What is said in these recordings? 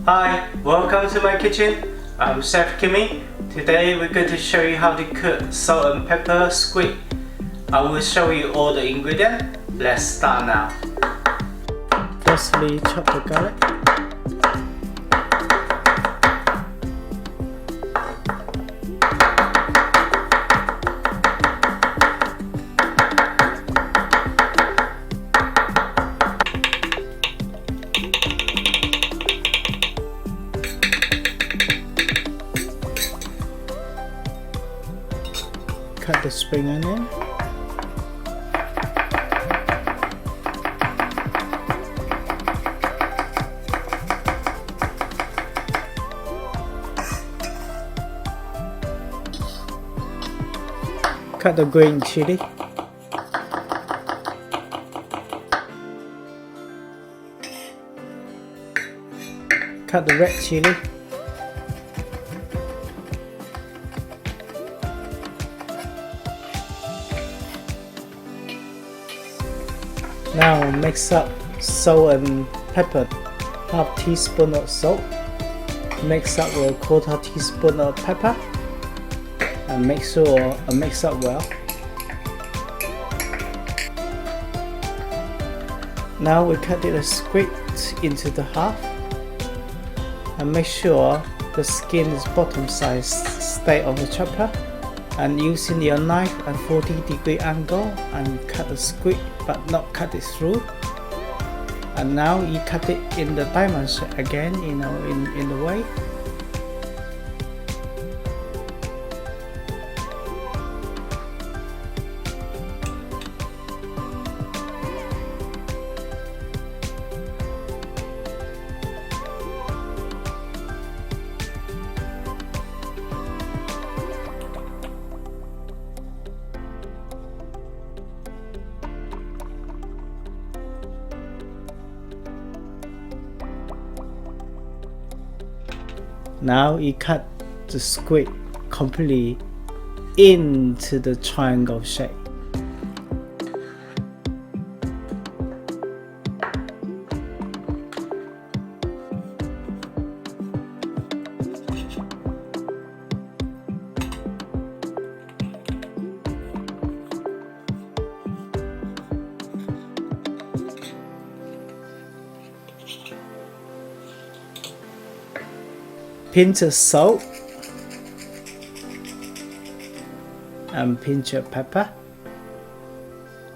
Hi, welcome to my kitchen. I'm Chef Kimmy. Today we're going to show you how to cook salt and pepper squid. I will show you all the ingredients. Let's start now. Firstly, chop the garlic. Cut the spring onion. Cut the green chilli. Cut the red chilli. Now mix up salt and pepper. Half teaspoon of salt. Mix up with 1/4 teaspoon of pepper. And make sure mix up well. Now we cut the squid into the half. And make sure the skin is bottom side stay on the chopper. And using your knife at 40-degree angle and cut the squid but not cut it through. And now you cut it in the diamond shape again, in the way. Now you cut the squid completely into the triangle shape. Pinch of salt and pinch of pepper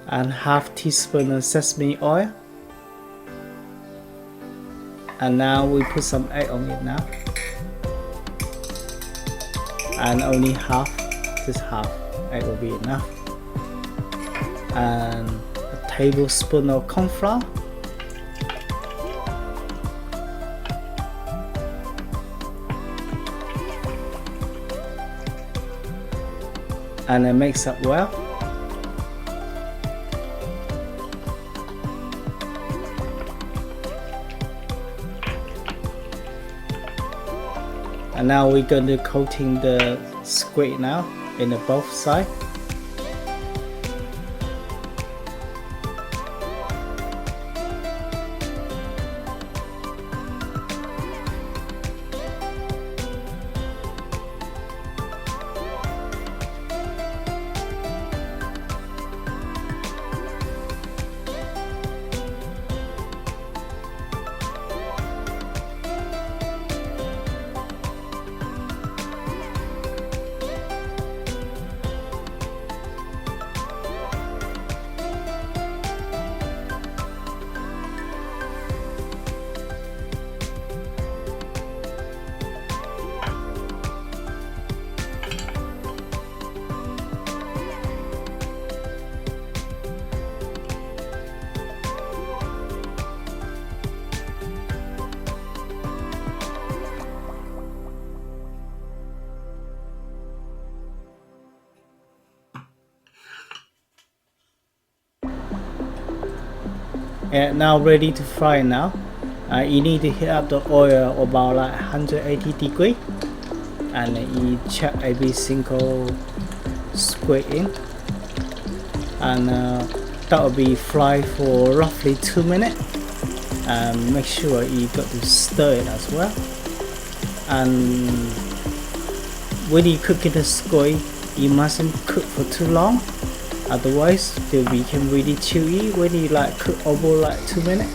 and half teaspoon of sesame oil. And now we put some egg on it now. And only half, just half egg will be enough. And a tablespoon of corn flour. And then mix up well. And now we're going to coating the squid now in the both side. And now ready to fry now. You need to heat up the oil about like 180 degree, and you check every single squid in, and that will be fried for roughly 2 minutes. and make sure you got to stir it as well. And when you cook in the squid, you mustn't cook for too long, otherwise they'll become really chewy when you like cook over like 2 minutes.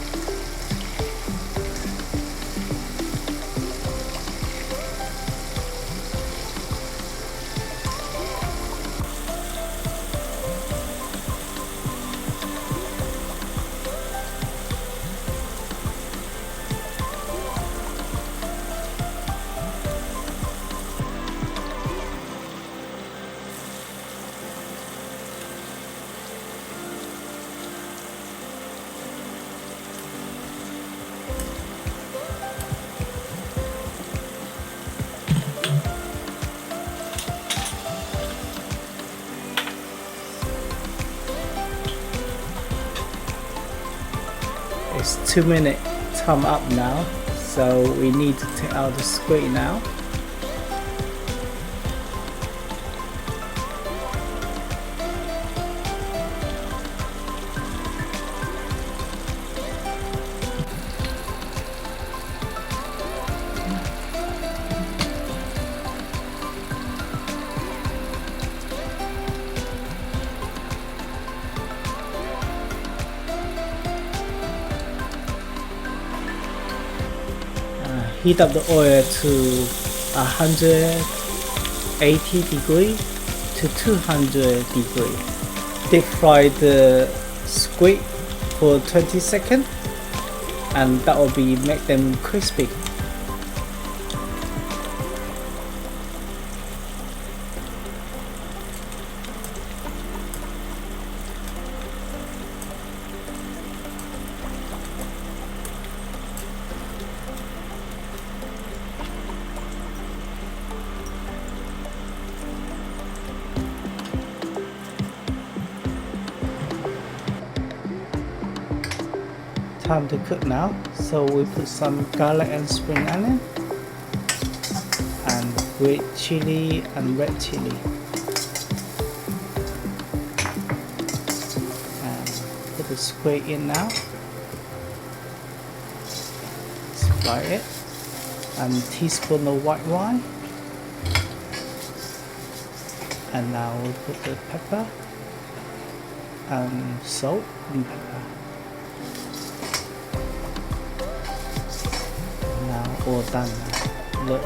It's 2 minutes time up now, so we need to take out the squid now. Heat up the oil to 180 degrees to 200 degrees. Deep fry the squid for 20 seconds, and that will be make them crispy. Time to cook now, so we put some garlic and spring onion and green chili and red chili, and put the squid in now. Let's fry it, and teaspoon of white wine, and now we put the pepper and salt and pepper. All done now. Look,